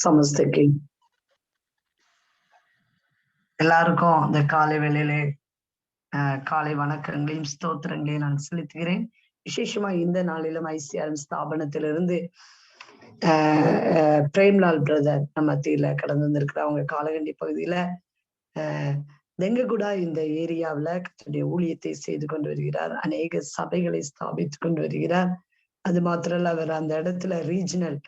சமஸ்தைக்கு எல்லாருக்கும் இந்த காலை வேளையிலே காலை வணக்கங்களையும் ஸ்தோத்திரங்களையும் நான் செலுத்துகிறேன். விசேஷமா இந்த நாளிலும் ஐசிஆர்எம் ஸ்தாபனத்திலிருந்து பிரேம்லால் பிரதர் நம்ம மத்தியில கடந்து வந்திருக்கிற அவங்க காலகண்டி பகுதியில தெங்ககுடா இந்த ஏரியாவில் கர்த்தருடைய ஊழியத்தை செய்து கொண்டு வருகிறார். அநேக சபைகளை ஸ்தாபித்து கொண்டு வருகிறார். அது மாத்திரல்ல, அவர் அந்த இடத்துல ரீஜனல்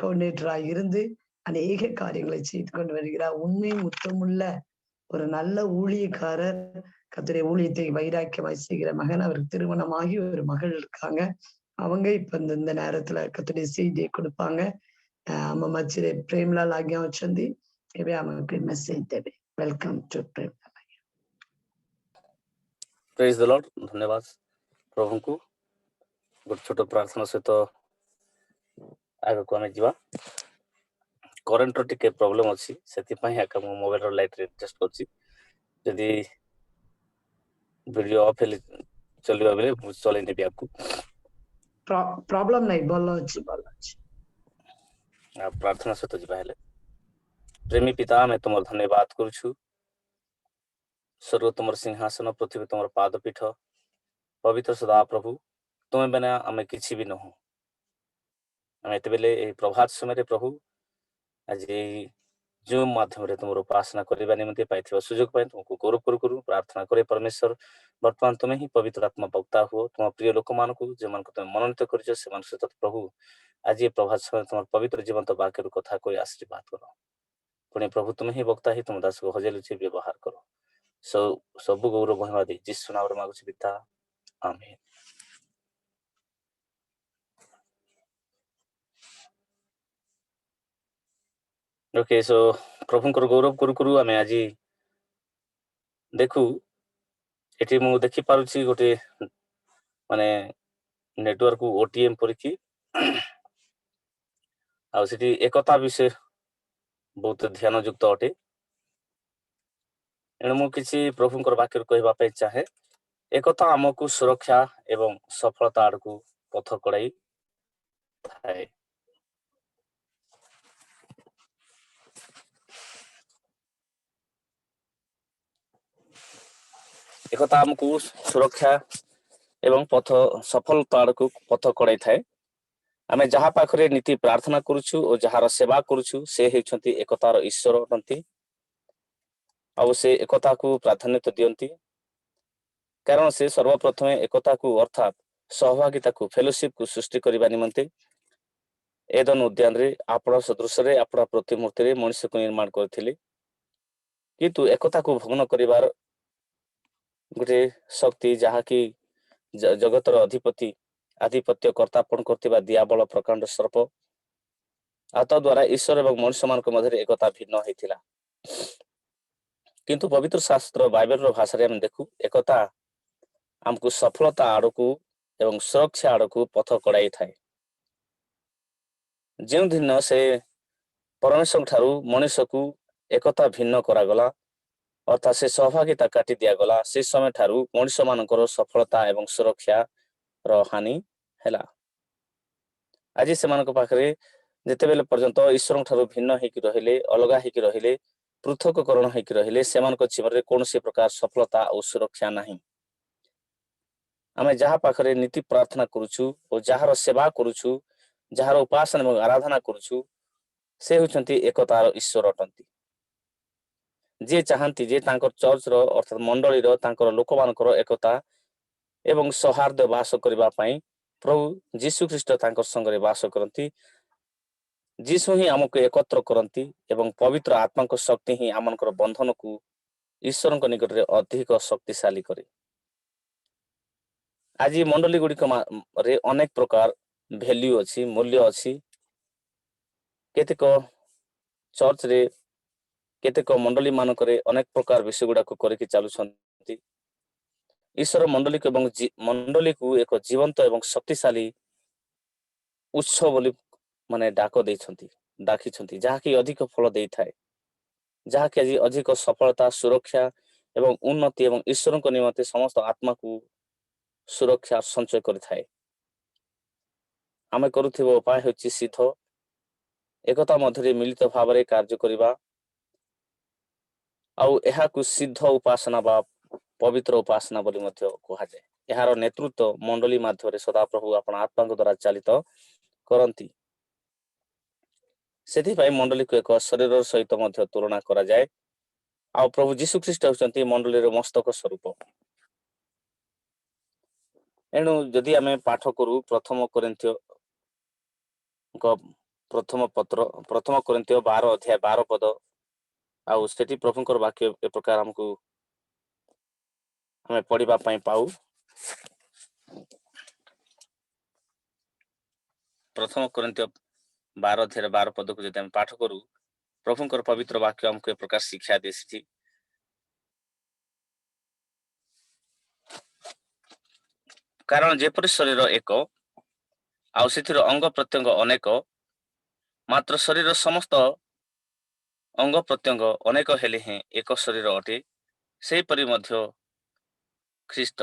கோஆர்டினேட்டராக இருந்து அநேக காரியங்களை செய்து கொண்டு வருகிறார். உண்மை முத்தமுள்ள ஒரு நல்ல ஊழியக்காரர். கர்த்தருடைய ஊழியத்தை வைராக்கியமாய் செய்கிற மகன். அவருக்கு திருமணமாகி ஒரு மகள் இருக்காங்க. அவங்க இப்ப இந்த நேரத்துல கர்த்தருடைய செய்தியை கொடுப்பாங்க. அம்மா மச்சிரே பிரேம்லால் ஆज्ञा வச்சந்தி ଏବେ ଆମକୁ ମେସେଜ ଦେବେ। Welcome to Premlal. Praise the Lord. धन्यवाद प्रभु को। गोटे छोट प्रार्थना सहित आगे को आम जा। करेन्ट टिके प्रॉब्लम अच्छी से मोबाइल लाइट एडजस्ट कर वीडियो ऑफ चलिए बेले चलई देवी आपको प्रॉब्लम नहीं। भल अच्छी प्रार्थना सहित जा। प्रेमी पिता मैं तुम धन्यवाद करुछु। स्वर्ग तुम सिंहासन, पृथ्वी तुम पादपीठ, पवित्र सदा प्रभु तुम्हें बिना आम किसी भी नहु। आम एत बेले प्रभात समय प्रभु आज जो माध्यम तुम उपासना करने निमंते पाई सुजोग पाई तुमको गौरव करू प्रार्थना करे। परमेश्वर वर्तमान तुम्हें ही पवित्र आत्मा वक्ता हुआ। तुम प्रिय लोक मान जो तुम मनोनीत कर सहित प्रभु आज ये प्रभात समय तुम पवित्र जीवन वाक्य कथा कोई आशीर्वाद करो। पुणे प्रभु तुम्हें ही वक्ता ही तुम दास को हजेलुचे व्यवहार करो। सब गौरव महिमा दे जिस नाम मांगुछि पिता, आमीन। ओके, सो प्रभुंकर गौरव करू करू आमे आज देखू एटी मु देखि पारुछि गोटे माने नेटवर्क ओटीएम परीकी आ सेठी एकता विषय बहुत ध्यान युक्त अटे। एणु मु किछि प्रभुंकर वाक्य कहबा पे चाहे। एकता आमको सुरक्षा एवं सफलता आड़कू पथ कड़ाई थाए। एकता आमको सुरक्षा एवं पथ सफलता आड़कू पथ कड़ाई थाए। आमे जहाँ पाखरे नीति प्रार्थना करुछु और जहाँ सेवा करुछु से हेउछंती एकतार ईश्वर अटंती। आ से एकता को प्राधान्यता दियंती कारण से सर्वप्रथम एकता को अर्थात सहभागिता को फेलोशिप को सृष्टि करने निमंते एदन उद्यान रे आपण सदृश रे आपण प्रतिमूर्ति रे मनुष्य को निर्माण करथिले। किंतु एकता को भंग करिवार गोटे शक्ति जहा कि जगतर अधिपति आधिपत्य कर्तापन करथिबा दियाबल प्रकांड सर्प आत द्वारा ईश्वर एवं मनुष्य मान मध्य एकता भिन्न होइथिला। किंतु पवित्र शास्त्र बाइबल रो भाषा रे हम देखू एकता हमको सफलता आड़कू एवं सुरक्षा आड़कू पथ कड़ाई थाए। जो दिन से परमेश्वर ठारू मनुष्य को एकता भिन्न करागला अर्थात से सहभागिता काटी दियागला से समय ठारू मनुष्य मानकर सफलता एवं सुरक्षा रो हानि हैला। आज से मानक पाखरे जेते बेले पर्यंत ईश्वर ठारू भिन्न हेकि रहिले अलगा हेकि रहिले पृथककरण हेकि रहिले सेमानक जीवन रे कोनोसी प्रकार सफलता और सुरक्षा नहीं। आमे जहाँ पाखरे नीति प्रार्थना करुछु और जहाँ सेवा करुछु जहाँ उपासना एवं आराधना करुछु से होचंती एकतार ईश्वर अटंती। जे चाहंती जे तांकर चर्च रो अर्थात मंडली रो तांकर लोक मानकर एकता एवं सौहार्द वास करबा पई प्रभु जीशु ख्रीष्ट तांकर संगरे वास करंती। जीशु ही हमको एकत्र करंती एवं पवित्र आत्मा को शक्ति ही आमनकर बंधन को ईश्वर को निकट रे अधिक शक्तिशाली करे। आज मंडली गुड़िक रे अनेक प्रकार वैल्यू अच्छी मूल्य अच्छी। केतेक चर्च रे केतेक मंडली मानक अनेक प्रकार विषय गुड़ा को करके चलुछंती। ईश्वर मंडली को एवं मंडली को एक जीवंत एवं शक्तिशाली उत्सव बोली माने डाक देछंती डाकिछंती जहा कि अधिक फल देई थाए जहा कि आज अधिक सफलता सुरक्षा एवं उन्नति एवं ईश्वर को निमंते समस्त आत्मा को सुरक्षा संचय कर थाए। आमे करुथिबो उपाय होछि सिद्ध एकता मध्य मिलित भाव में कार्य करवा आउ एहाकु सिद्ध उपासना बा पवित्र उपासना बोली मध्य कहुए। यार नेतृत्व मंडली माध्यम सदाप्रभु आपण आत्मा द्वारा चालित करती। से मंडली को एक शरीर सहित मध्य तुलना करा जाए। आ प्रभु जीशु ख्रीस्ट होती मंडली मस्तक स्वरूप। एणु जदि आम पाठ करू प्रथम कोरिन्थीय प्रथम कोरिन्थीय 12 अध्याय 12 पद आउ सेठी प्रभुंकर वाक्य ए प्रकार हमको हमें पढ़िबा पई पाऊ। प्रथम कोरिन्थीय 12 अध्याय 12 पद को जदि हम पाठ करू प्रभुंकर पवित्र वाक्य हमको ए प्रकार शिक्षा देसी। कारण जेपरि शरीर एक आउ सेथिर अंग प्रत्यंग अनेक मात्र शरीर समस्त अंग प्रत्यंग अनेक हेले हैं एक शरीर अटे से परि मध्य ख्रीष्ट।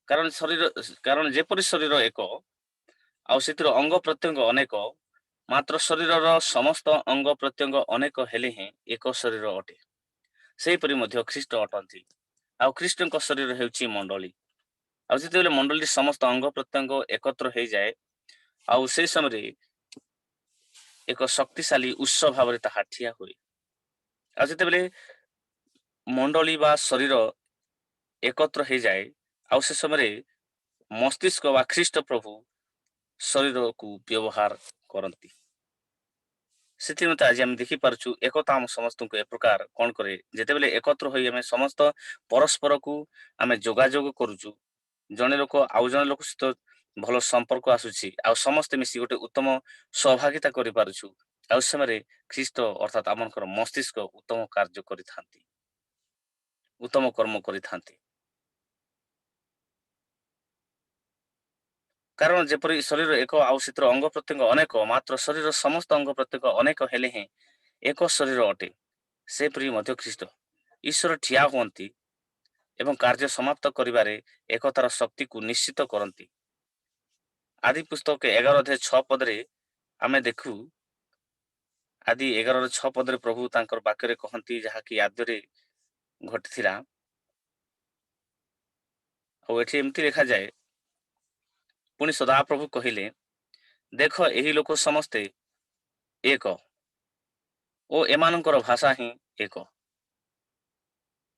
कारण जेपरि शरीर एक आउ सेथिर अंग प्रत्यंग अनेक मात्र शरीरर समस्त अंग प्रत्यंग अनेक हेले हैं एक शरीर अटे से परि मध्य ख्रीष्ट अटंती। आउ ख्रीष्टଙ୍କ शरीर हेउची मंडली। आउ जेतेबेले मंडली समस्त अंग प्रत्यंग एकत्र हो जाए आउ से समय एक शक्तिशाली उत्सव भाव ताहा ठिया हुए। आउ जेतेबेले मंडली बा शरीर एकत्र हो जाए आउ से समय मस्तिष्क वा ख्रीष्ट प्रभु शरीर को व्यवहार करती। से आज आम देखी पार्छु एकता आम समस्त को ए प्रकार कौन करे जेतेबेले एकत्र होई आम समस्त परस्पर को आम जोगाजोग करुचु जने लोक आउ जने लोक सहित भल संपर्क आसुची आ समस्त मिसी गोटे उत्तम सहभागिता करि पारुछु। आ समय ख्रीष्ट अर्थात आमनकर मस्तिष्क उत्तम कार्य करिथांती उत्तम कर्म करिथांती। कारण जेपरि शरीर एक आउ सेतर अंग प्रत्यंग अनेक मात्र शरीर समस्त अंग प्रत्यंग अनेक हेले हैं एक शरीर अटे से परि मध्य ख्रीष्ट। ईश्वर ठिया हुअंती एवं कार्य समाप्त करिबारे एकतार शक्ति को निश्चित करती। आदि पुस्तक 11 अध्याय 6 पदरे आमे देखु आदि 11 6 पदरे प्रभु तांकर वाक्य कहती जहा कि आद्यरे घटिथिला। और एठी एमती लिखा जाए पुणी सदा प्रभु कहिले देख एही लोक समस्ते एक ओ एमानंकर भाषा ही एक।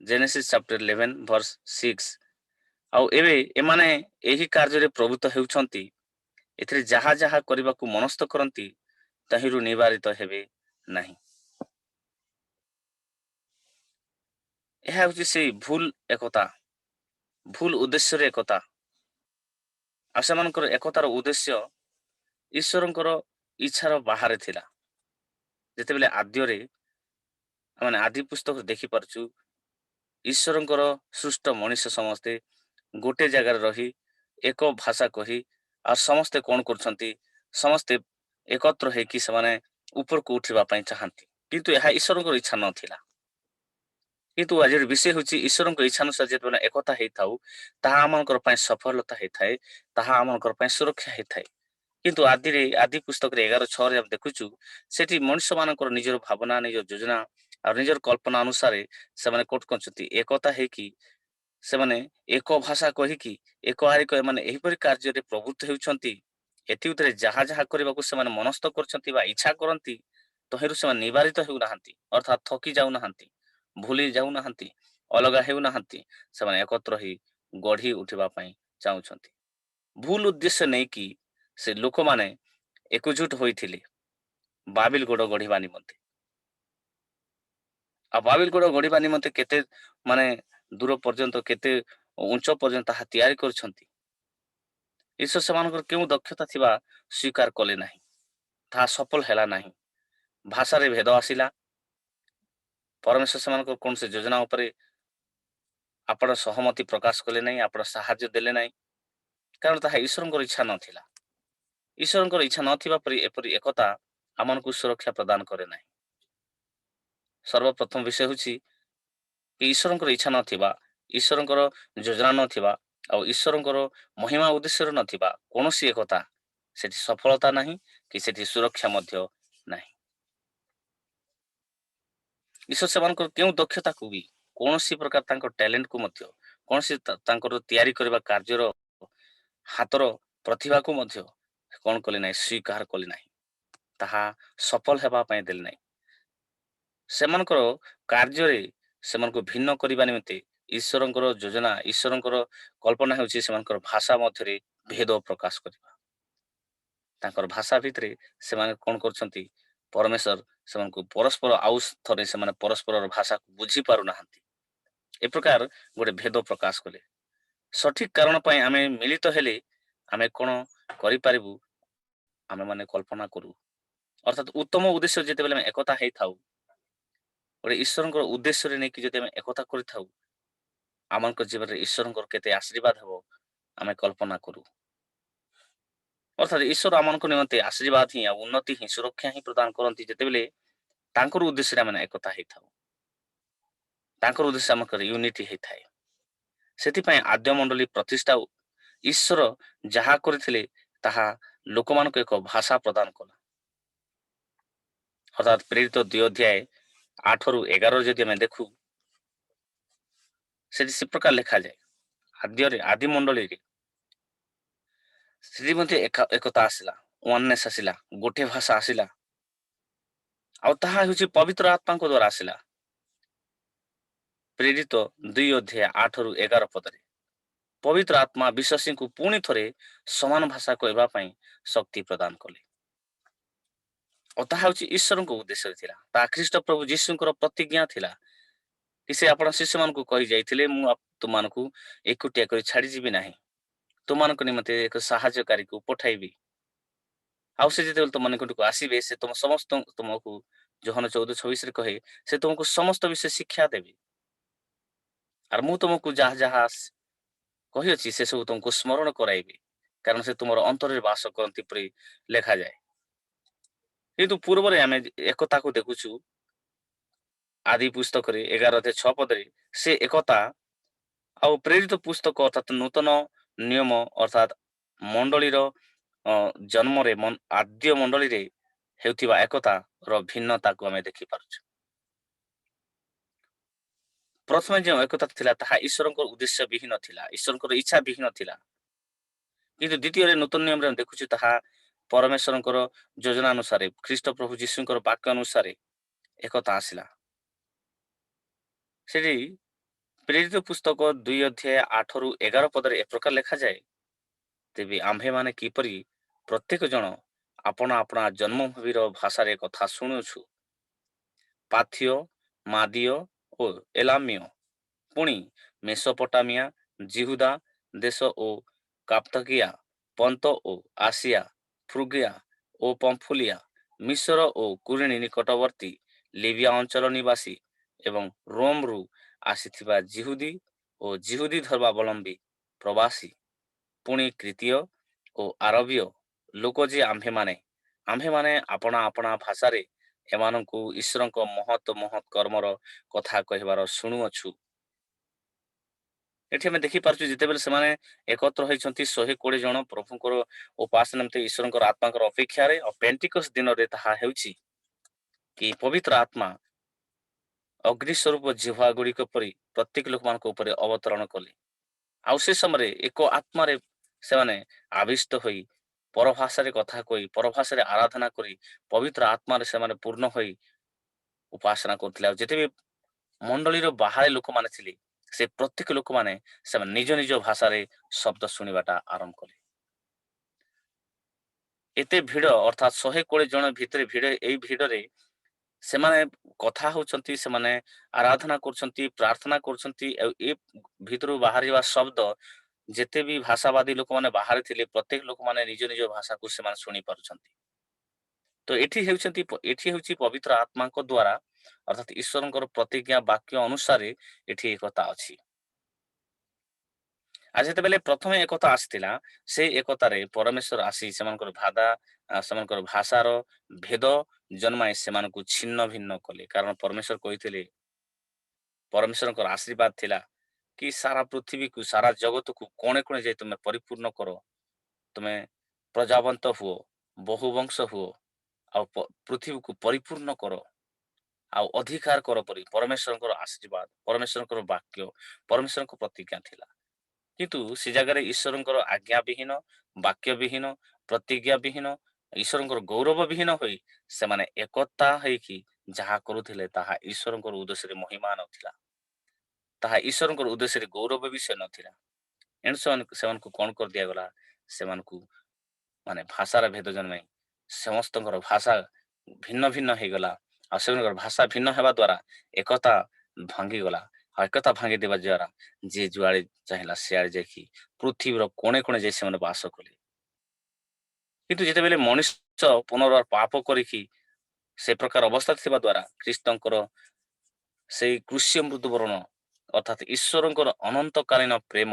Genesis chapter 11 verse 6। आउ एबे एमाने एही कार्य रे प्रवृत्त हेउछंती एथिरे जहा जहा करबा को मनस्थ करंती तहिरु निवारित हेबे नाही। यह होची से भूल एकता भूल उद्देश्य रे एकता। आसेमानकर एकतार उद्देश्य ईश्वरंकर इच्छार बाहर थिला। जेतेबेले आद्यरे माने आदि पुस्तक देखि परचु ईश्वरंकर सृष्ट मनुष्य समस्ते गोटे जगार रही एक भाषा कही और समस्ते कौन करछंती समस्ते एकत्र है कि समाने ऊपर को उठिबा पई चाहंती किंतु यह ईश्वरंकर इच्छा नथिला। किंतु आज विषय होची ईश्वरंकर इच्छा अनुसार जेतबेला एकता हेइ थाउ ताहा आमनकर पई सफलता हेइ थाए ताहा आमनकर पई सुरक्षा हेइ थाए। किंतु आदि पुस्तक 11:6 रे हम देखुचु सेठी मनुष्य मानकर निजर भावना निजर योजना और निजर कल्पना अनुसार से माने कोट करछंती एकता है कि से माने एक भाषा कहि कि एक आरिक माने एही परि कार्य रे प्रवृत्त हेउछंती एति उतरे जहा जहा करबाकू से माने मनस्थ करछंती बा इच्छा करंती तहेरु से माने निवारित हेउ नाहंती अर्थात थकी जाउ नाहंती भूली जाउ नाहंती अलगा हेउ नाहंती से माने एकत्र ही गढ़ी उठिबा पई चाहुछंती। भूल उद्देश्य नै कि से लोक माने एकजुट होइथिले बाबिल गोड़ गढ़िबा निमंते। आ बाबिल गोड़ गढ़िबा निमंते केते माने दूर पर्यंत केते उच्च पर्यंत ताहा तैयारी करछंती। ईश्वर सेमानकर केउ दक्षता थिबा स्वीकार कले नाही ताहा सफल हेला नाही। भाषा रे भेद आसिला परमेश्वर सेमानकर कोन से योजना उपरे आपण सहमति प्रकाश कले नाही आपण सहाय्य देले नाही कारण ताहा ईश्वरंकर इच्छा नथिला। ईश्वरंकर इच्छा नथिबा परि एपरि एकता आमनकु सुरक्षा प्रदान करे नाही। सर्वप्रथम विषय होची ईश्वरंकर इच्छा नथिबा ईश्वरंकर योजना नथिबा ଆଉ ଈଶ୍ୱରଙ୍କର ମହିମା ଉଦ୍ଦେଶ୍ୟରେ ନଥିବା କୌଣସି ଏକତା ସେଠି ସଫଳତା ନାହିଁ କି ସେଠି ସୁରକ୍ଷା ମଧ୍ୟ ନାହିଁ। ଈଶ୍ୱର ସେମାନଙ୍କର କେଉଁ ଦକ୍ଷତାକୁ ବି କୌଣସି ପ୍ରକାର ତାଙ୍କ ଟ୍ୟାଲେଣ୍ଟକୁ ମଧ୍ୟ କୌଣସି ତାଙ୍କର ତିଆରି କରିବା କାର୍ଯ୍ୟର ହାତର ପ୍ରତିଭାକୁ ମଧ୍ୟ କଣ କଲେ ନାହିଁ, ସ୍ୱୀକାର କଲେ ନାହିଁ, ତାହା ସଫଳ ହେବା ପାଇଁ ଦେଲେ ନାହିଁ। ସେମାନଙ୍କର କାର୍ଯ୍ୟରେ ସେମାନଙ୍କୁ ଭିନ୍ନ କରିବା ନିମନ୍ତେ ଈଶ୍ୱରଙ୍କର ଯୋଜନା, ଈଶ୍ୱରଙ୍କର କଳ୍ପନା ହେଉଛି ସେମାନଙ୍କର ଭାଷା ମଧ୍ୟରେ ଭେଦ ପ୍ରକାଶ କରିବା। ତାଙ୍କର ଭାଷା ଭିତରେ ସେମାନେ କଣ କରୁଛନ୍ତି, ପରମେଶ୍ୱର ସେମାନଙ୍କୁ ପରସ୍ପର ଆଉ ଥରେ ସେମାନେ ପରସ୍ପରର ଭାଷାକୁ ବୁଝି ପାରୁନାହାନ୍ତି। ଏ ପ୍ରକାର ଗୋଟେ ଭେଦ ପ୍ରକାଶ କଲେ। ସଠିକ କାରଣ ପାଇଁ ଆମେ ମିଳିତ ହେଲେ ଆମେ କଣ କରିପାରିବୁ, ଆମେ ମାନେ କଳ୍ପନା କରୁ। ଅର୍ଥାତ୍ ଉତ୍ତମ ଉଦ୍ଦେଶ୍ୟ ଯେତେବେଳେ ଆମେ ଏକତା ହେଇଥାଉ, ଗୋଟେ ଈଶ୍ୱରଙ୍କର ଉଦ୍ଦେଶ୍ୟରେ ନେଇକି ଯଦି ଆମେ ଏକତା କରିଥାଉ, ଆମଙ୍କ ଜୀବନରେ ଈଶ୍ୱରଙ୍କର କେତେ ଆଶୀର୍ବାଦ ହେବ ଆମେ କଳ୍ପନା କରୁ। ଅର୍ଥାତ୍ ଈଶ୍ୱର ଆମଙ୍କ ନିମନ୍ତେ ଆଶୀର୍ବାଦ ହିଁ, ଆଉ ଉନ୍ନତି ହିଁ, ସୁରକ୍ଷା ହିଁ ପ୍ରଦାନ କରନ୍ତି ଯେତେବେଳେ ତାଙ୍କର ଉଦ୍ଦେଶ୍ୟରେ ଆମେ ଏକତା ହେଇଥାଉ, ତାଙ୍କର ଉଦ୍ଦେଶ୍ୟ ଆମଙ୍କର ୟୁନିଟି ହେଇଥାଏ। ସେଥିପାଇଁ ଆଦ୍ୟ ମଣ୍ଡଳୀ ପ୍ରତିଷ୍ଠା ଈଶ୍ୱର ଯାହା କରିଥିଲେ ତାହା ଲୋକମାନଙ୍କୁ ଏକ ଭାଷା ପ୍ରଦାନ କଲା। ଅର୍ଥାତ୍ ପ୍ରେରିତ 2 ଅଧ୍ୟାୟ 8-11 ଯଦି ଆମେ ଦେଖୁ, ସେଠି ସେ ପ୍ରକାର ଲେଖାଯାଏ, ଆଦି ମଣ୍ଡଳୀରେ ସେଠି ମଧ୍ୟ ଏକତା ଆସିଲା, ୱାନନେସ୍ ଆସିଲା, ଗୋଟେ ଭାଷା ଆସିଲା, ଆଉ ତାହା ହେଉଛି ପବିତ୍ର ଆତ୍ମାଙ୍କ ଦ୍ୱାରା ଆସିଲା। ପ୍ରେରିତ 2 ଅଧ୍ୟାୟ 8-11 ପଦରେ ପବିତ୍ର ଆତ୍ମା ବିଶ୍ୱାସୀଙ୍କୁ ପୁଣି ଥରେ ସମାନ ଭାଷା କହିବା ପାଇଁ ଶକ୍ତି ପ୍ରଦାନ କଲେ। ଓ ତାହା ହେଉଛି ଈଶ୍ୱରଙ୍କ ଉଦ୍ଦେଶ୍ୟରେ ଥିଲା, ତାହା ଖ୍ରୀଷ୍ଟ ପ୍ରଭୁ ଯୀଶୁଙ୍କର ପ୍ରତିଜ୍ଞା ଥିଲା କି ସେ ଆପଣ ଶିଷ୍ୟମାନଙ୍କୁ କହି ଯାଇଥିଲେ, ମୁଁ ତୁମମାନଙ୍କୁ ଏକୁଟିଆ କରି ଛାଡ଼ିଯିବି ନାହିଁ, ତୁମମାନଙ୍କ ନିମନ୍ତେ ଏକ ସାହାଯ୍ୟକାରୀକୁ ପଠାଇବି। ଆଉ ସେ ଯେତେବେଳେ ତୁମମାନଙ୍କଠୁ ଆସିବେ, ସେ ତୁମକୁ ଯୋହନ 14:26 କହେ, ସେ ତୁମକୁ ସମସ୍ତ ବିଷୟ ଶିକ୍ଷା ଦେବେ, ଆର୍ ମୁଁ ତୁମକୁ ଯାହା ଯାହା କହିଅଛି ସେ ସବୁ ତୁମକୁ ସ୍ମରଣ କରାଇବି, କାରଣ ସେ ତୁମର ଅନ୍ତରରେ ବାସ କରନ୍ତି ପରି ଲେଖାଯାଏ। କିନ୍ତୁ ପୂର୍ବରେ ଆମେ ଏକତାକୁ ଦେଖୁଛୁ ଆଦି ପୁସ୍ତକରେ 11:6 ପଦରେ ସେ ଏକତା ଆଉ ପ୍ରେରିତ ପୁସ୍ତକ ଅର୍ଥାତ୍ ନୂତନ ନିୟମ ଅର୍ଥାତ୍ ମଣ୍ଡଳୀର ଜନ୍ମରେ ଆଦ୍ୟ ମଣ୍ଡଳୀରେ ହେଉଥିବା ଏକତାର ଭିନ୍ନତାକୁ ଆମେ ଦେଖିପାରୁଛୁ। ପ୍ରଥମେ ଯେଉଁ ଏକତା ଥିଲା ତାହା ଈଶ୍ୱରଙ୍କର ଉଦ୍ଦେଶ୍ୟ ବିହୀନ ଥିଲା, ଈଶ୍ୱରଙ୍କର ଇଚ୍ଛା ବିହୀନ ଥିଲା। କିନ୍ତୁ ଦ୍ୱିତୀୟରେ ନୂତନ ନିୟମରେ ଆମେ ଦେଖୁଛୁ ତାହା ପରମେଶ୍ୱରଙ୍କର ଯୋଜନା ଅନୁସାରେ, ଖ୍ରୀଷ୍ଟ ପ୍ରଭୁ ଯୀଶୁଙ୍କର ବାକ୍ୟ ଅନୁସାରେ ଏକତା ଆସିଲା। ସେଠି ପ୍ରେରିତ ପୁସ୍ତକ 2 ଅଧ୍ୟାୟ 8-11 ପଦରେ ଏ ପ୍ରକାର ଲେଖାଯାଏ, ତେବେ ଆମ୍ଭେମାନେ କିପରି ପ୍ରତ୍ୟେକ ଜଣ ଆପଣା ଆପଣା ଜନ୍ମଭୂମିର ଭାଷାରେ କଥା ଶୁଣୁଛୁ, ପାଥିୟ, ମାଦିୟ ଓ ଏଲାମିୟ, ପୁଣି ମେସୋପଟାମିଆ, ଜିହୁଦା ଦେଶ ଓ କାପ୍ତକିଆ, ପନ୍ତ ଓ ଆସିଆ, ଫ୍ରୁଗିଆ ଓ ପମ୍ଫୁଲିଆ, ମିଶ୍ର ଓ କୁରିଣୀ ନିକଟବର୍ତ୍ତୀ ଲିବିଆ ଅଞ୍ଚଳ ନିବାସୀ ଏବଂ ରୋମରୁ ଆସିଥିବା ଜିହୁଦୀ ଓ ଜିହୁଦୀ ଧର୍ମାବଲମ୍ବୀ ପ୍ରବାସୀ, ପୁଣି କ୍ରିତୀୟ ଓ ଆରବୀୟ ଲୋକ ଯେ ଆମ୍ଭେମାନେ ଆପଣା ଆପଣା ଭାଷାରେ ଏମାନଙ୍କୁ ଈଶ୍ୱରଙ୍କ ମହତ୍ କର୍ମର କଥା କହିବାର ଶୁଣୁଅଛୁ। ଏଠି ଆମେ ଦେଖିପାରୁଛୁ ଯେତେବେଳେ ସେମାନେ ଏକତ୍ର ହୋଇଛନ୍ତି 120 ଜଣ ପ୍ରଭୁଙ୍କର ଉପାସନା ନିମନ୍ତେ ଈଶ୍ୱରଙ୍କର ଆତ୍ମାଙ୍କର ଅପେକ୍ଷାରେ, ଆଉ ପେଣ୍ଟିକସ୍ ଦିନରେ ତାହା ହେଉଛି କି ପବିତ୍ର ଆତ୍ମା ଅଗ୍ନି ସ୍ୱରୂପ ଜିହ୍ୱା ଗୁଡ଼ିକ ପରି ପ୍ରତ୍ୟେକ ଲୋକମାନଙ୍କ ଉପରେ ଅବତରଣ କଲେ। ଆଉ ସେ ସମୟରେ ଏକ ଆତ୍ମାରେ ସେମାନେ ଆବିଷ୍ଟ ହୋଇ ପରଭାଷାରେ କଥା କହି, ପରଭାଷାରେ ଆରାଧନା କରି, ପବିତ୍ର ଆତ୍ମାରେ ସେମାନେ ପୂର୍ଣ୍ଣ ହୋଇ ଉପାସନା କରୁଥିଲେ। ଆଉ ଯେତେବେଳେ ମଣ୍ଡଳୀର ବାହାରେ ଲୋକମାନେ ଥିଲେ, ସେ ପ୍ରତ୍ୟେକ ଲୋକମାନେ ସେମାନେ ନିଜ ନିଜ ଭାଷାରେ ଶବ୍ଦ ଶୁଣିବାଟା ଆରମ୍ଭ କଲେ। ଏତେ ଭିଡ଼ ଅର୍ଥାତ୍ 120 ଜଣ ଭିତରେ ଭିଡ଼, ଏଇ ଭିଡ଼ରେ ସେମାନେ କଥା ହଉଛନ୍ତି, ସେମାନେ ଆରାଧନା କରୁଛନ୍ତି, ପ୍ରାର୍ଥନା କରୁଛନ୍ତି, ଆଉ ଏ ଭିତରୁ ବାହାରିବା ଶବ୍ଦ ଯେତେ ବି ଭାଷାବାଦୀ ଲୋକମାନେ ବାହାରେ ଥିଲେ, ପ୍ରତ୍ୟେକ ଲୋକମାନେ ନିଜ ନିଜ ଭାଷାକୁ ସେମାନେ ଶୁଣି ପାରୁଛନ୍ତି। ତ ଏଠି ହେଉଛି ପବିତ୍ର ଆତ୍ମାଙ୍କ ଦ୍ୱାରା ଅର୍ଥାତ୍ ଈଶ୍ୱରଙ୍କର ପ୍ରତିଜ୍ଞା ବାକ୍ୟ ଅନୁସାରେ ଏଠି ଏକତା ଅଛି। ଆଉ ଯେତେବେଳେ ପ୍ରଥମେ ଏକତା ଆସିଥିଲା, ସେଇ ଏକତାରେ ପରମେଶ୍ୱର ଆସି ସେମାନଙ୍କର ଭାଷାର ଭେଦ ଜନ୍ମାଇ ସେମାନଙ୍କୁ ଛିନ୍ନ ଭିନ୍ନ କଲେ। କାରଣ ପରମେଶ୍ୱର କହିଥିଲେ, ପରମେଶ୍ୱରଙ୍କର ଆଶୀର୍ବାଦ ଥିଲା कि सारा पृथ्वी को सारा जगत को कोणे कोणे जाए तुम्हें परिपूर्ण करो, तुम्हें प्रजावंत हुओ, बहुवंश हुओ, ଆଉ ପୃଥିବୀକୁ ପରିପୂର୍ଣ୍ଣ କର ଆଉ ଅଧିକାର କର ପରି ପରମେଶ୍ୱରଙ୍କର ଆଶୀର୍ବାଦ, ପରମେଶ୍ୱରଙ୍କର ବାକ୍ୟ, ପରମେଶ୍ୱରଙ୍କ ପ୍ରତିଜ୍ଞା ଥିଲା। କିନ୍ତୁ ସେ ଜାଗାରେ ଈଶ୍ୱରଙ୍କର ଆଜ୍ଞା ବିହୀନ, ବାକ୍ୟ ବିହୀନ, ପ୍ରତିଜ୍ଞା ବିହୀନ, ଈଶ୍ୱରଙ୍କର ଗୌରବ ବିହୀନ ହୋଇ ସେମାନେ ଏକତା ହେଇକି ଯାହା କରୁଥିଲେ ତାହା ଈଶ୍ୱରଙ୍କର ଉଦ୍ଦେଶ୍ୟରେ ମହିମା ନଥିଲା, ତାହା ଈଶ୍ୱରଙ୍କର ଉଦ୍ଦେଶ୍ୟରେ ଗୌରବ ବିଷୟ ନଥିଲା। ଏଣୁ ସେମାନଙ୍କୁ କଣ କରିଦିଆଗଲା, ସେମାନଙ୍କୁ ମାନେ ଭାଷାର ଭେଦ ଜନ୍ମାଇ ସମସ୍ତଙ୍କର ଭାଷା ଭିନ୍ନ ଭିନ୍ନ ହେଇଗଲା। ଆଉ ସେମାନଙ୍କର ଭାଷା ଭିନ୍ନ ହେବା ଦ୍ୱାରା ଏକତା ଭାଙ୍ଗିଗଲା। ଆଉ ଏକତା ଭାଙ୍ଗି ଦେବା ଦ୍ୱାରା ଯିଏ ଯୁଆଡ଼େ ଚାହିଁଲା ସିଆଡ଼େ ଯାଇକି ପୃଥିବୀର କୋଣେ କୋଣେ ଯାଇ ସେମାନେ ବାସ କଲେ। କିନ୍ତୁ ଯେତେବେଳେ ମଣିଷ ପୁନର୍ବାର ପାପ କରିକି ସେ ପ୍ରକାର ଅବସ୍ଥା ଥିବା ଦ୍ୱାରା ଖ୍ରୀଷ୍ଟଙ୍କର ସେଇ କୃଷ୍ୟ ମୃତ୍ୟୁବରଣ ଅର୍ଥାତ୍ ଈଶ୍ୱରଙ୍କର ଅନନ୍ତକାଳୀନ ପ୍ରେମ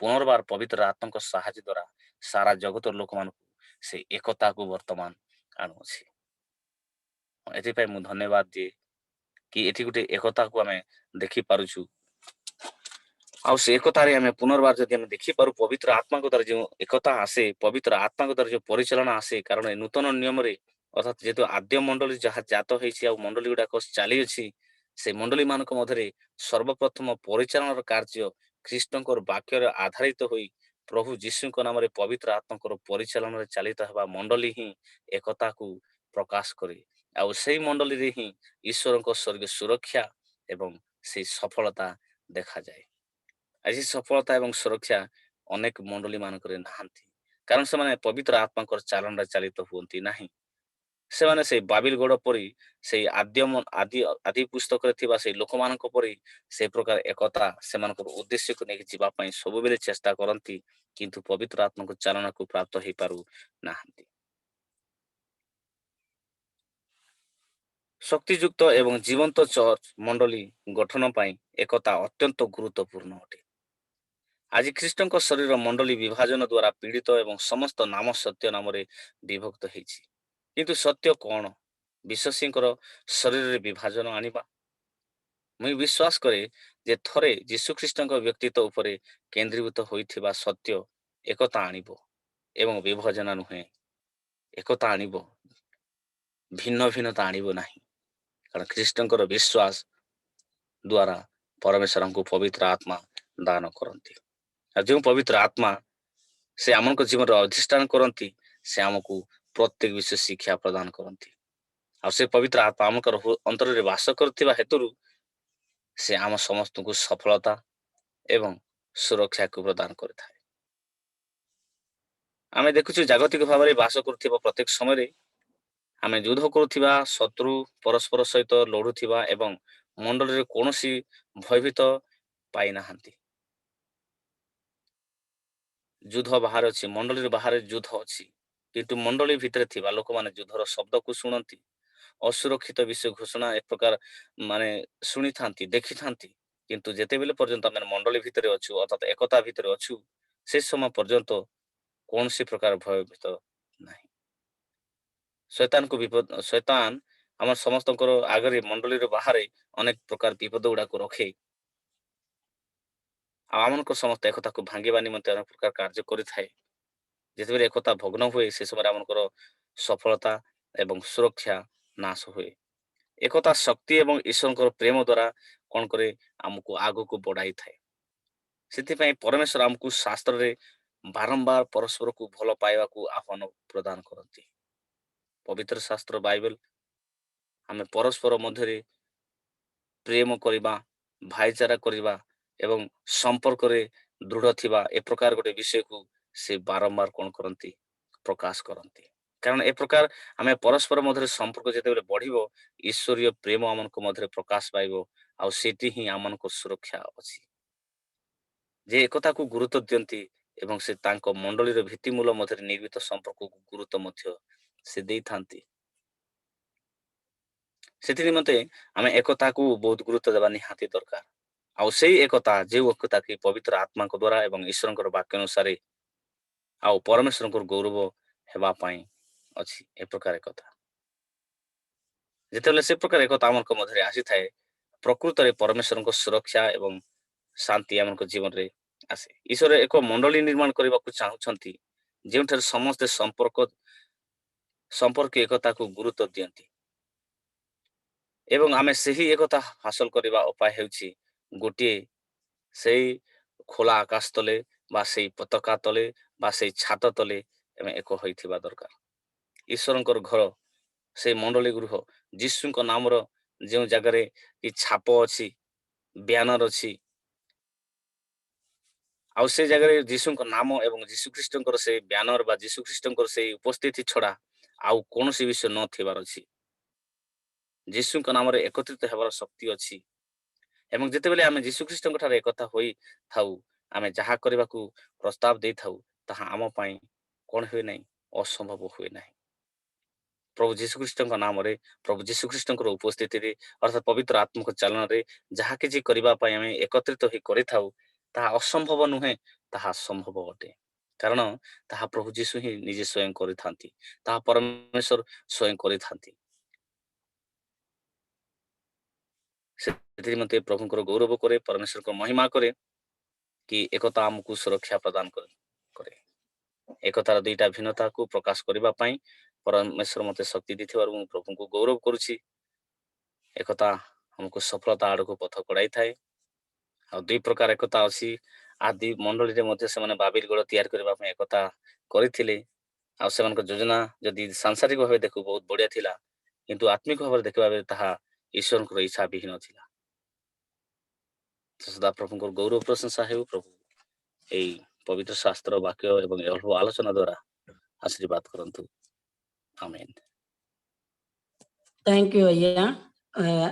ପୁନର୍ବାର ପବିତ୍ର ଆତ୍ମାଙ୍କ ସାହାଯ୍ୟ ଦ୍ୱାରା ସାରା ଜଗତର ଲୋକମାନଙ୍କୁ ସେ ଏକତାକୁ ବର୍ତ୍ତମାନ ଆଣୁଅଛି। ଏଥିପାଇଁ ମୁଁ ଧନ୍ୟବାଦ ଦିଏ କି ଏଠି ଗୋଟେ ଏକତାକୁ ଆମେ ଦେଖିପାରୁଛୁ। ଆଉ ସେ ଏକତାରେ ଆମେ ପୁନର୍ବାର ଯଦି ଆମେ ଦେଖିପାରୁ ପବିତ୍ର ଆତ୍ମାଙ୍କ ଦ୍ୱାରା ଯେଉଁ ଏକତା ଆସେ, ପବିତ୍ର ଆତ୍ମାଙ୍କ ଦ୍ୱାରା ଯେଉଁ ପରିଚାଳନା ଆସେ, କାରଣ ଏ ନୂତନ ନିୟମରେ ଅର୍ଥାତ୍ ଯେହେତୁ ଆଦ୍ୟ ମଣ୍ଡଳୀ ଯାହା ଜାତ ହେଇଛି ଆଉ ମଣ୍ଡଳୀ ଗୁଡାକ ଚାଲିଅଛି, ସେ ମଣ୍ଡଳୀ ମାନଙ୍କ ମଧ୍ୟରେ ସର୍ବପ୍ରଥମ ପରିଚାଳନାର କାର୍ଯ୍ୟ ଖ୍ରୀଷ୍ଟଙ୍କର ବାକ୍ୟରେ ଆଧାରିତ ହୋଇ ପ୍ରଭୁ ଯୀଶୁଙ୍କ ନାମରେ ପବିତ୍ର ଆତ୍ମାଙ୍କର ପରିଚାଳନାରେ ଚାଲିତ ହେବା ମଣ୍ଡଳୀ ହିଁ ଏକତାକୁ ପ୍ରକାଶ କରେ। ଆଉ ସେଇ ମଣ୍ଡଳୀରେ ହିଁ ଈଶ୍ୱରଙ୍କ ସ୍ୱର୍ଗୀୟ ସୁରକ୍ଷା ଏବଂ ସେଇ ସଫଳତା ଦେଖାଯାଏ। ଆଜି ସଫଳତା ଏବଂ ସୁରକ୍ଷା ଅନେକ ମଣ୍ଡଳୀ ମାନଙ୍କରେ ନାହାନ୍ତି, କାରଣ ସେମାନେ ପବିତ୍ର ଆତ୍ମାଙ୍କର ଚାଲନାରେ ଚାଲିତ ହୁଅନ୍ତି ନାହିଁ। ସେମାନେ ସେଇ ବାବିଲ ଗଡ଼ ପରି ସେଇ ଆଦି ପୁସ୍ତକରେ ଥିବା ସେଇ ଲୋକମାନଙ୍କ ପରି ସେ ପ୍ରକାର ଏକତା ସେମାନଙ୍କର ଉଦ୍ଦେଶ୍ୟକୁ ନେଇକି ଯିବା ପାଇଁ ସବୁବେଳେ ଚେଷ୍ଟା କରନ୍ତି, କିନ୍ତୁ ପବିତ୍ର ଆତ୍ମାଙ୍କ ଚାଲନାକୁ ପ୍ରାପ୍ତ ହେଇପାରୁ ନାହାନ୍ତି। ଶକ୍ତିଯୁକ୍ତ ଏବଂ ଜୀବନ୍ତ ଚର୍ଚ୍ଚ ମଣ୍ଡଳୀ ଗଠନ ପାଇଁ ଏକତା ଅତ୍ୟନ୍ତ ଗୁରୁତ୍ୱପୂର୍ଣ୍ଣ ଅଟେ। ଆଜି ଖ୍ରୀଷ୍ଟଙ୍କ ଶରୀର ମଣ୍ଡଳୀ ବିଭାଜନ ଦ୍ୱାରା ପୀଡ଼ିତ ଏବଂ ସମସ୍ତ ନାମ ସତ୍ୟ ନାମରେ ବିଭକ୍ତ ହେଇଛି। କିନ୍ତୁ ସତ୍ୟ କଣ? ବିଶ୍ୱାସୀଙ୍କର ଶରୀରରେ ବିଭାଜନ ଆଣିବା। ମୁଁ ବିଶ୍ୱାସ କରେ ଯେ ଥରେ ଯୀଶୁଖ୍ରୀଷ୍ଟଙ୍କ ବ୍ୟକ୍ତିତ୍ୱ ଉପରେ କେନ୍ଦ୍ରୀଭୂତ ହୋଇଥିବା ସତ୍ୟ ଏକତା ଆଣିବ ଏବଂ ବିଭାଜନ ନୁହେଁ, ଏକତା ଆଣିବ, ଭିନ୍ନ ଭିନ୍ନତା ଆଣିବ ନାହିଁ। କାରଣ ଖ୍ରୀଷ୍ଟଙ୍କର ବିଶ୍ୱାସ ଦ୍ୱାରା ପରମେଶ୍ୱରଙ୍କୁ ପବିତ୍ର ଆତ୍ମା ଦାନ କରନ୍ତି। ଆଉ ଯେଉଁ ପବିତ୍ର ଆତ୍ମା ସେ ଆମଙ୍କ ଜୀବନରେ ଅଧିଷ୍ଠାନ କରନ୍ତି, ସେ ଆମକୁ ପ୍ରତ୍ୟେକ ବିଷୟ ଶିକ୍ଷା ପ୍ରଦାନ କରନ୍ତି। ଆଉ ସେ ପବିତ୍ର ଆତ୍ମା ଆମଙ୍କର ଅନ୍ତରରେ ବାସ କରୁଥିବା ହେତୁରୁ ସେ ଆମ ସମସ୍ତଙ୍କୁ ସଫଳତା ଏବଂ ସୁରକ୍ଷାକୁ ପ୍ରଦାନ କରିଥାଏ। ଆମେ ଦେଖୁଛୁ ଜାଗତିକ ଭାବରେ ବାସ କରୁଥିବା ପ୍ରତ୍ୟେକ ସମୟରେ ଆମେ ଯୁଦ୍ଧ କରୁଥିବା, ଶତ୍ରୁ ପରସ୍ପର ସହିତ ଲଢୁଥିବା ଏବଂ ମଣ୍ଡଳୀରେ କୌଣସି ଭୟଭୀତ ପାଇନାହାନ୍ତି। ଯୁଦ୍ଧ ବାହାରେ ଅଛି, ମଣ୍ଡଳୀର ବାହାରେ ଯୁଦ୍ଧ ଅଛି, କିନ୍ତୁ ମଣ୍ଡଳୀ ଭିତରେ ଥିବା ଲୋକମାନେ ଯୁଦ୍ଧର ଶବ୍ଦକୁ ଶୁଣନ୍ତି, ଅସୁରକ୍ଷିତ ବିଷୟ ଘୋଷଣା ଏ ପ୍ରକାର ମାନେ ଶୁଣିଥାନ୍ତି, ଦେଖିଥାନ୍ତି। କିନ୍ତୁ ଯେତେବେଳେ ପର୍ଯ୍ୟନ୍ତ ଆମେ ମଣ୍ଡଳୀ ଭିତରେ ଅଛୁ ଅର୍ଥାତ୍ ଏକତା ଭିତରେ ଅଛୁ, ସେ ସମୟ ପର୍ଯ୍ୟନ୍ତ କୌଣସି ପ୍ରକାର ଭୟଭୀତ ନାହିଁ। ଶୈତାନ ଆମ ସମସ୍ତଙ୍କର ଆଗରେ ମଣ୍ଡଳୀର ବାହାରେ ଅନେକ ପ୍ରକାର ବିପଦ ଗୁଡାକୁ ରଖେ ଆଉ ଆମମାନଙ୍କ ସମସ୍ତ ଏକତାକୁ ଭାଙ୍ଗିବା ନିମନ୍ତେ ଅନେକ ପ୍ରକାର କାର୍ଯ୍ୟ କରିଥାଏ। ଯେତେବେଳେ ଏକତା ଭଗ୍ନ ହୁଏ, ସେ ସମୟରେ ଆମଙ୍କର ସଫଳତା ଏବଂ ସୁରକ୍ଷା ନାଶ ହୁଏ। ଏକତା ଶକ୍ତି ଏବଂ ଈଶ୍ୱରଙ୍କର ପ୍ରେମ ଦ୍ୱାରା କଣ କରେ, ଆମକୁ ଆଗକୁ ବଢାଇଥାଏ। ସେଥିପାଇଁ ପରମେଶ୍ୱର ଆମକୁ ଶାସ୍ତ୍ରରେ ବାରମ୍ବାର ପରସ୍ପରକୁ ଭଲ ପାଇବାକୁ ଆହ୍ୱାନ ପ୍ରଦାନ କରନ୍ତି। ପବିତ୍ର ଶାସ୍ତ୍ର ବାଇବେଲ ଆମେ ପରସ୍ପର ମଧ୍ୟରେ ପ୍ରେମ କରିବା, ଭାଇଚାରା କରିବା ଏବଂ ସମ୍ପର୍କରେ ଦୃଢ ଥିବା ଏ ପ୍ରକାର ଗୋଟେ ବିଷୟକୁ ସେ ବାରମ୍ବାର କଣ କରନ୍ତି, ପ୍ରକାଶ କରନ୍ତି। କାରଣ ଏ ପ୍ରକାର ଆମେ ପରସ୍ପର ମଧ୍ୟରେ ସମ୍ପର୍କ ଯେତେବେଳେ ବଢିବ, ଈଶ୍ୱରୀୟ ପ୍ରେମ ଆମଙ୍କ ମଧ୍ୟରେ ପ୍ରକାଶ ପାଇବ ଆଉ ସେଠି ହିଁ ଆମମାନଙ୍କ ସୁରକ୍ଷା ଅଛି। ଯେ ଏକତାକୁ ଗୁରୁତ୍ୱ ଦିଅନ୍ତି ଏବଂ ସେ ତାଙ୍କ ମଣ୍ଡଳୀର ଭିତ୍ତିମୂଳ ମଧ୍ୟରେ ନିର୍ମିତ ସମ୍ପର୍କକୁ ଗୁରୁତ୍ୱ ମଧ୍ୟ ସେ ଦେଇଥାନ୍ତି। ସେଥି ନିମନ୍ତେ ଆମେ ଏକତାକୁ ବହୁତ ଗୁରୁତ୍ୱ ଦେବା ନିହାତି ଦରକାର। ଆଉ ସେଇ ଏକତା ଯେଉଁ ଏକତା କି ପବିତ୍ର ଆତ୍ମାଙ୍କ ଦ୍ୱାରା ଏବଂ ଈଶ୍ୱରଙ୍କର ବାକ୍ୟ ଅନୁସାରେ ଆଉ ପରମେଶ୍ୱରଙ୍କର ଗୌରବ ହେବା ପାଇଁ ଅଛି। ଏ ପ୍ରକାର ଏକତା ଯେତେବେଳେ ସେ ପ୍ରକାର ଏକତା ଆମଙ୍କ ମଧ୍ୟରେ ଆସିଥାଏ, ପ୍ରକୃତରେ ପରମେଶ୍ୱରଙ୍କ ସୁରକ୍ଷା ଏବଂ ଶାନ୍ତି ଆମଙ୍କ ଜୀବନରେ ଆସେ। ଈଶ୍ୱର ଏକ ମଣ୍ଡଳୀ ନିର୍ମାଣ କରିବାକୁ ଚାହୁଁଛନ୍ତି ଯେଉଁଠାରେ ସମସ୍ତେ ସମ୍ପର୍କୀୟ ଏକତାକୁ ଗୁରୁତ୍ୱ ଦିଅନ୍ତି ଏବଂ ଆମେ ସେହି ଏକତା ହାସଲ କରିବା ଉପାୟ ହେଉଛି ଗୋଟିଏ ସେଇ ଖୋଲା ଆକାଶ ତଳେ ବା ସେଇ ପତାକା ତଳେ ବା ସେଇ ଛାତ ତଳେ ଆମେ ଏକ ହୋଇଥିବା ଦରକାର। ଈଶ୍ୱରଙ୍କର ଘର ସେଇ ମଣ୍ଡଳୀ ଗୃହ ଯୀଶୁଙ୍କ ନାମର ଯେଉଁ ଜାଗାରେ କି ଛାପ ଅଛି, ବ୍ୟାନର ଅଛି, ଆଉ ସେ ଜାଗାରେ ଯୀଶୁଙ୍କ ନାମ ଏବଂ ଯୀଶୁଖ୍ରୀଷ୍ଟଙ୍କର ସେଇ ବ୍ୟାନର ବା ଯୀଶୁଖ୍ରୀଷ୍ଟଙ୍କର ସେଇ ଉପସ୍ଥିତି ଛଡା ଆଉ କୌଣସି ବିଷୟ ନଥିବାର ଅଛି। ଯୀଶୁଙ୍କ ନାମରେ ଏକତ୍ରିତ ହେବାର ଶକ୍ତି ଅଛି ଏବଂ ଯେତେବେଳେ ଆମେ ଯୀଶୁଖ୍ରୀଷ୍ଟଙ୍କ ଠାରେ ଏକତା ହୋଇଥାଉ, ଆମେ ଯାହା କରିବାକୁ ପ୍ରସ୍ତାବ ଦେଇଥାଉ ତାହା ଆମ ପାଇଁ କଣ ହୁଏ ନାହିଁ, ଅସମ୍ଭବ ହୁଏ ନାହିଁ। ପ୍ରଭୁ ଯୀଶୁଖ୍ରୀଷ୍ଟଙ୍କ ନାମରେ, ପ୍ରଭୁ ଯୀଶୁଖ୍ରୀଷ୍ଟଙ୍କର ଉପସ୍ଥିତିରେ ଅର୍ଥାତ୍ ପବିତ୍ର ଆତ୍ମକ ଚାଲନାରେ ଯାହା କିଛି କରିବା ପାଇଁ ଆମେ ଏକତ୍ରିତ ହୋଇ କରିଥାଉ ତାହା ଅସମ୍ଭବ ନୁହେଁ, ତାହା ସମ୍ଭବ ଅଟେ। କାରଣ ତାହା ପ୍ରଭୁ ଯୀଶୁ ହିଁ ନିଜେ ସ୍ୱୟଂ କରିଥାନ୍ତି, ତାହା ପରମେଶ୍ୱର ସ୍ୱୟଂ କରିଥାନ୍ତି। ସେଥିରେ ମୋତେ ପ୍ରଭୁଙ୍କର ଗୌରବ କରେ, ପରମେଶ୍ୱରଙ୍କ ମହିମା କରେ କି ଏକତା ଆମକୁ ସୁରକ୍ଷା ପ୍ରଦାନ କରେ। ଏକତାର ଦୁଇଟା ଭିନ୍ନତାକୁ ପ୍ରକାଶ କରିବା ପାଇଁ ପରମେଶ୍ୱର ମୋତେ ଶକ୍ତି ଦେଇଥିବାରୁ ମୁଁ ପ୍ରଭୁଙ୍କୁ ଗୌରବ କରୁଛି। ଏକତା ଆମକୁ ସଫଳତା ଆଡ଼କୁ ପଥ କଢ଼ାଇଥାଏ। ଆଉ ଦୁଇ ପ୍ରକାର ଏକତା ଅଛି। ଆଦି ମଣ୍ଡଳୀରେ ମଧ୍ୟ ସେମାନେ ବାବିଲ ଗଡ଼ ତିଆରି କରିବା ପାଇଁ ଏକତା କରିଥିଲେ। ଆଉ ସେମାନଙ୍କ ଯୋଜନା ଯଦି ସାଂସାରିକ ଭାବେ ଦେଖୁ ବହୁତ ବଢ଼ିଆ ଥିଲା, କିନ୍ତୁ ଆତ୍ମିକ ଭାବରେ ଦେଖିବା ବେଳେ ତାହା ଈଶ୍ୱରଙ୍କର ଇଚ୍ଛା ବିହୀନ ଥିଲା। ସଦା ପ୍ରଭୁଙ୍କର ଗୌରବ ପ୍ରଶଂସା ହେଉ। ପ୍ରଭୁ ଏଇ ପବିତ୍ର ଶାସ୍ତ୍ର ବାକ୍ୟ ଏବଂ ଆଲୋଚନା ଦ୍ୱାରା ଆଶୀର୍ବାଦ କରନ୍ତୁ। ଆମେନ୍। Thank you, Aya.